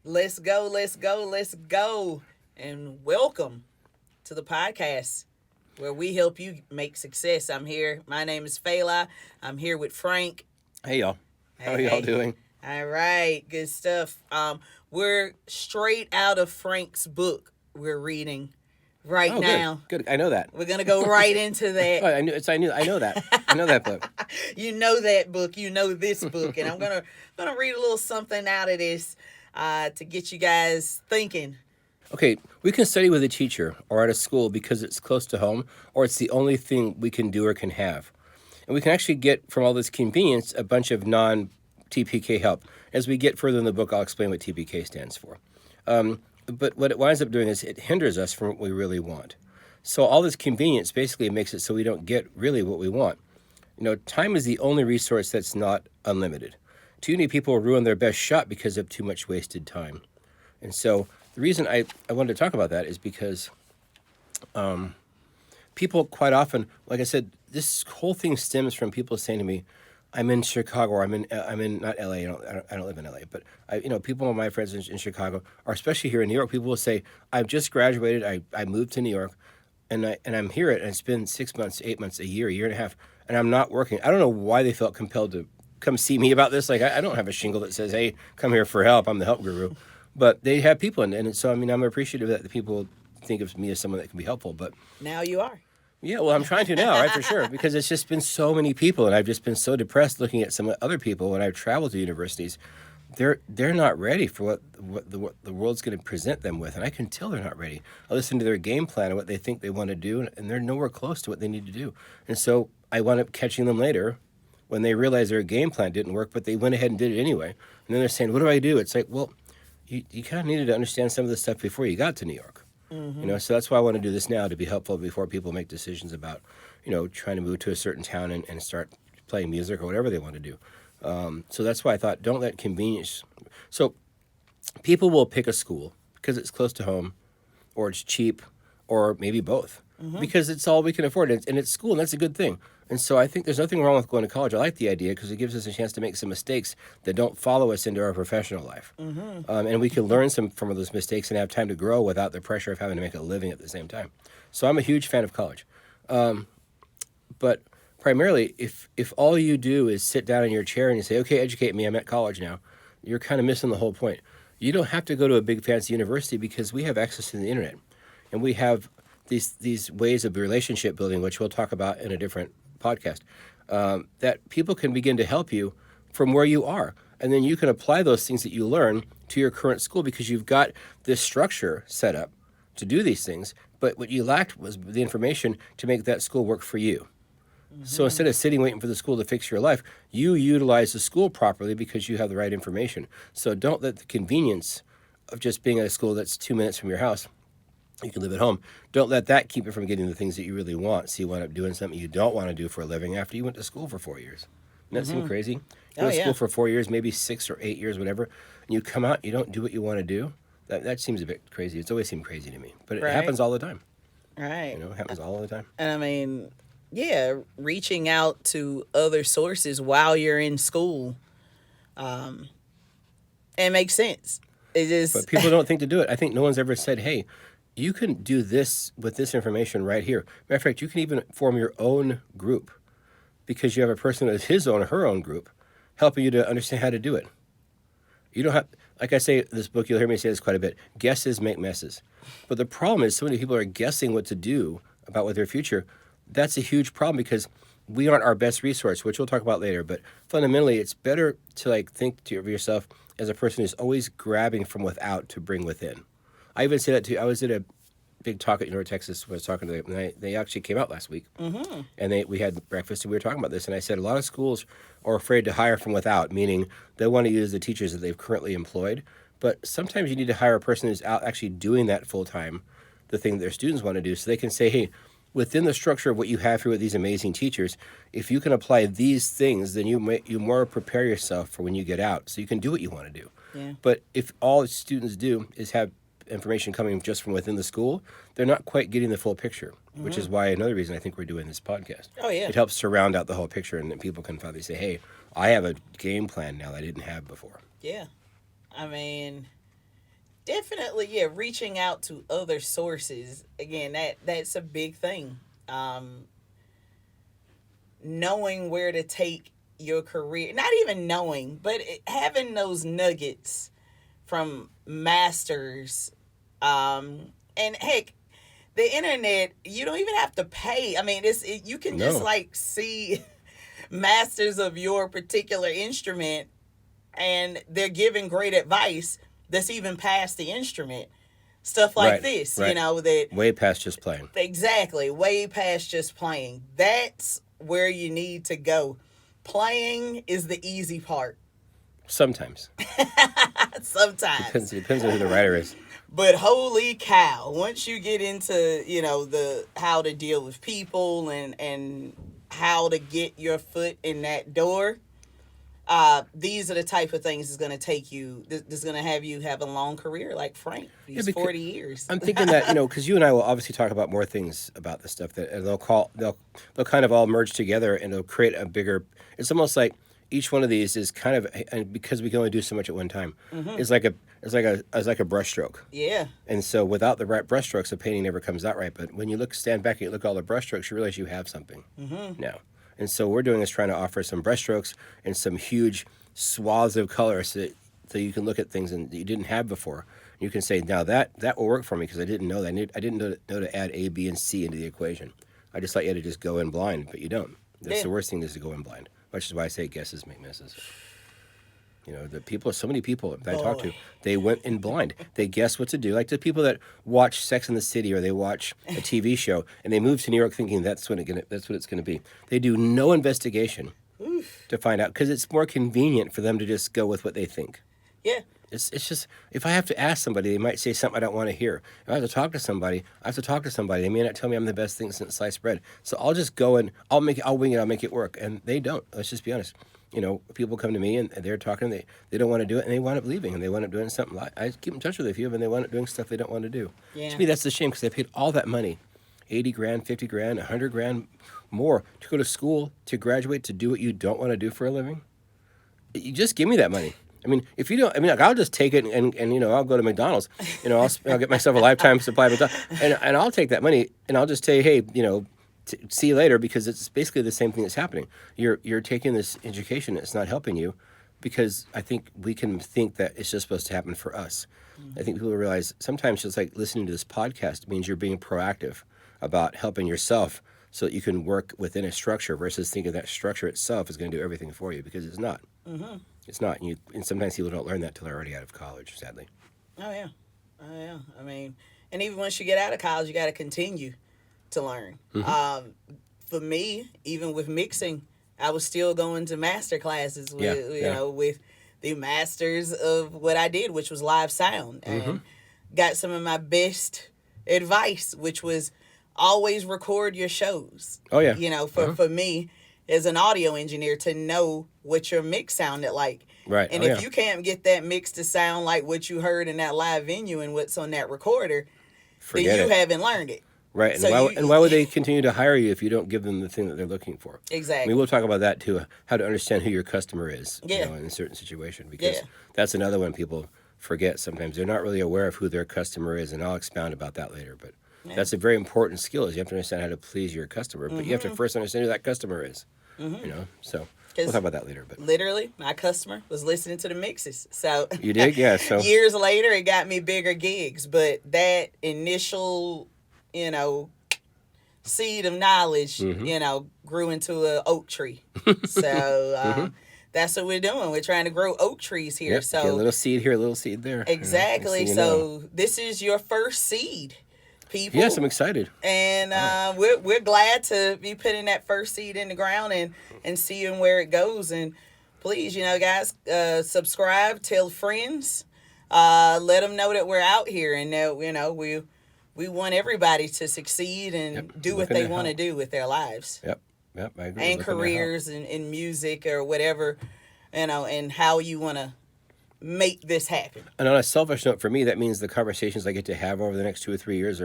Let's go, let's go, let's go. And welcome to the podcast where we help you make success. I'm here. My name is Fela. I'm here with Frank. Hey y'all, how Hey, are y'all hey. doing? All right, good stuff. We're straight out of Frank's book we're reading right Oh, now. good. I know that. We're gonna go right into Oh, that. I know that. I know that book. You know that book. You know this book, and I'm gonna read a little something out of this to get you guys thinking. Okay, we can study with a teacher or at a school because it's close to home, or it's the only thing we can do or can have, and we can actually get from all this convenience a bunch of non-TPK help. As we get further in the book, I'll explain what TPK stands for. But what it winds up doing is it hinders us from what we really want. So all this convenience basically makes it so we don't get really what we want. Time is the only resource that's not unlimited. Too many people ruin their best shot because of too much wasted time. And so the reason I wanted to talk about that is because people quite often, like I said, this whole thing stems from people saying to me, I'm in Chicago, or I'm in not LA. I don't live in LA, but people, my friends in Chicago, or especially here in New York, people will say, I've just graduated, I moved to New York, and I'm here, and it's been 6 months, 8 months, a year and a half, and I'm not working. I don't know why they felt compelled to come see me about this. Like I don't have a shingle that says, hey, come here for help. I'm the help guru, but they have people, and so I'm appreciative that the people think of me as someone that can be helpful, but. Now you are. Yeah, well, I'm trying to now, right, for sure, because it's just been so many people, and I've just been so depressed looking at some other people when I've traveled to universities. They're not ready for what the world's going to present them with, and I can tell they're not ready. I listen to their game plan and what they think they want to do, and they're nowhere close to what they need to do. And so I wound up catching them later when they realized their game plan didn't work, but they went ahead and did it anyway. And then they're saying, what do I do? It's like, well, you kind of needed to understand some of this stuff before you got to New York. So that's why I want to do this now, to be helpful before people make decisions about, trying to move to a certain town and start playing music or whatever they want to do. So that's why I thought, don't let convenience. So people will pick a school because it's close to home, or it's cheap, or maybe both, because it's all we can afford, and it's school, and that's a good thing. And so I think there's nothing wrong with going to college. I like the idea because it gives us a chance to make some mistakes that don't follow us into our professional life. And we can learn some from those mistakes and have time to grow without the pressure of having to make a living at the same time. So I'm a huge fan of college. But primarily, if all you do is sit down in your chair and you say, okay, educate me, I'm at college now, you're kind of missing the whole point. You don't have to go to a big fancy university because we have access to the internet. And we have these ways of relationship building, which we'll talk about in a different podcast, that people can begin to help you from where you are. And then you can apply those things that you learn to your current school because you've got this structure set up to do these things. But what you lacked was the information to make that school work for you. So instead of sitting waiting for the school to fix your life, you utilize the school properly because you have the right information. So don't let the convenience of just being at a school that's 2 minutes from your house, you can live at home, don't let that keep you from getting the things that you really want. So you wind up doing something you don't want to do for a living after you went to school for 4 years. Doesn't that seem crazy? You go to school for 4 years, maybe 6 or 8 years, whatever, and you come out, you don't do what you want to do. That seems a bit crazy. It's always seemed crazy to me. But it happens all the time. Right. It happens all the time. And I mean, yeah, reaching out to other sources while you're in school, it makes sense. It just. But people don't think to do it. I think no one's ever said, hey, you can do this with this information right here. Matter of fact, you can even form your own group because you have a person that's his own or her own group helping you to understand how to do it. You don't have, like I say in this book, you'll hear me say this quite a bit, guesses make messes. But the problem is so many people are guessing what to do about with their future. That's a huge problem because we aren't our best resource, which we'll talk about later. But fundamentally, it's better to think to yourself as a person who's always grabbing from without to bring within. I even say that too. I was at a big talk at North Texas when I was talking to them, and they actually came out last week. And we had breakfast, and we were talking about this. And I said a lot of schools are afraid to hire from without, meaning they want to use the teachers that they've currently employed. But sometimes you need to hire a person who's out actually doing that full time, the thing that their students want to do, so they can say, hey, within the structure of what you have here with these amazing teachers, if you can apply these things, then you more prepare yourself for when you get out, so you can do what you want to do. Yeah. But if all students do is have information coming just from within the school, they're not quite getting the full picture, which is why another reason I think we're doing this podcast. Oh, yeah. It helps to round out the whole picture, and then people can finally say, hey, I have a game plan now that I didn't have before. Yeah. I mean, Definitely, yeah. Reaching out to other sources again, that's a big thing. Knowing where to take your career, not even knowing, but having those nuggets from masters. And heck, the internet, you don't even have to pay. I mean, you can just No. like see masters of your particular instrument, and they're giving great advice that's even past the instrument. Stuff like Right, this, right. that Way past just playing. exactly way past just playing. That's where you need to go. Playing is the easy part. Sometimes. Sometimes. Depends on who the writer is. But holy cow, once you get into, the how to deal with people and how to get your foot in that door, these are the type of things that's going to take you, that's going to have you have a long career like Frank, these because 40 years. I'm thinking that, because you and I will obviously talk about more things about this stuff that and they'll kind of all merge together and they'll create a bigger. It's almost like each one of these is kind of, and because we can only do so much at one time, it's like a brush stroke. Yeah. And so without the right brush strokes, the painting never comes out right. But when you stand back and you look at all the brush strokes, you realize you have something now. And so we're doing is trying to offer some brush strokes and some huge swaths of color so you can look at things that you didn't have before. You can say, now that will work for me because I didn't know that. I didn't know to add A, B, and C into the equation. I just thought you had to just go in blind, but you don't. That's the worst thing is to go in blind, which is why I say guesses make misses. So many people that I talk to, they went in blind. They guess what to do. Like the people that watch Sex and the City or they watch a TV show and they move to New York thinking that's what it's gonna be. They do no investigation to find out because it's more convenient for them to just go with what they think. Yeah. It's just if I have to ask somebody, they might say something I don't want to hear. If I have to talk to somebody, They may not tell me I'm the best thing since sliced bread. So I'll just go and I'll wing it. I'll make it work. And they don't. Let's just be honest. People come to me and they're talking. They don't want to do it, and they wind up leaving, and they wind up doing something. I keep in touch with a few of them, and they wind up doing stuff they don't want to do. Yeah. To me, that's the shame because they paid all that money, $80,000, $50,000, $100,000 more to go to school, to graduate, to do what you don't want to do for a living. You just give me that money. I mean, if you don't, I'll just take it and I'll go to McDonald's. I'll get myself a lifetime supply of McDonald's, and I'll take that money and I'll just say, hey, see you later, because it's basically the same thing that's happening. You're taking this education that's not helping you, because I think we can think that it's just supposed to happen for us. I think people realize sometimes just like listening to this podcast means you're being proactive about helping yourself so that you can work within a structure versus thinking that structure itself is going to do everything for you, because it's not. Mm-hmm. It's not. And sometimes people don't learn that till they're already out of college, sadly. Oh, yeah. I mean, and even once you get out of college, you got to continue to learn. Mm-hmm. For me, even with mixing, I was still going to master classes with, with the masters of what I did, which was live sound, and got some of my best advice, which was always record your shows. Oh, yeah. For me as an audio engineer to know what your mix sounded like. Right. And if you can't get that mix to sound like what you heard in that live venue and what's on that recorder, then you haven't learned it. Right, and why would they continue to hire you if you don't give them the thing that they're looking for? Exactly. We'll talk about that too, how to understand who your customer is in a certain situation, because that's another one people forget sometimes. They're not really aware of who their customer is, and I'll expound about that later. But that's a very important skill, is you have to understand how to please your customer, but you have to first understand who that customer is, so we'll talk about that later. But literally, my customer was listening to the mixes. So you did? Yeah. So years later, it got me bigger gigs, but that initial seed of knowledge, grew into an oak tree. So that's what we're doing. We're trying to grow oak trees here. Yep. So get a little seed here, a little seed there. Exactly. So this is your first seed, people. Yes, I'm excited. And we're glad to be putting that first seed in the ground and seeing where it goes. And please, guys, subscribe, tell friends, let them know that we're out here and that, we want everybody to succeed and do what they want to do with their lives. Yep, I agree. And careers in music or whatever, and how you want to make this happen. And on a selfish note, for me, that means the conversations I get to have over the next 2 or 3 years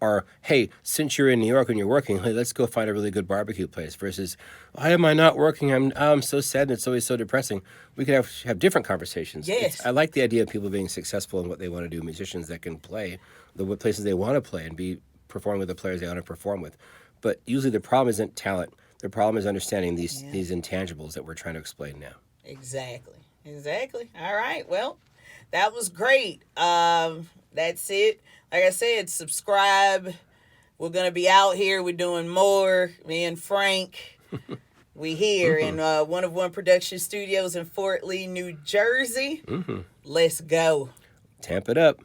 are, hey, since you're in New York and you're working, hey, let's go find a really good barbecue place. Versus, why am I not working? I'm so sad and it's always so depressing. We could have different conversations. Yes. I like the idea of people being successful in what they want to do. Musicians that can play what places they want to play and be performing with the players they want to perform with. But usually the problem isn't talent. The problem is understanding these intangibles that we're trying to explain now. Exactly. All right. Well, that was great. That's it. Like I said, subscribe. We're going to be out here. We're doing more. Me and Frank. We here in One of One Production Studios in Fort Lee, New Jersey. Let's go. Tamp it up.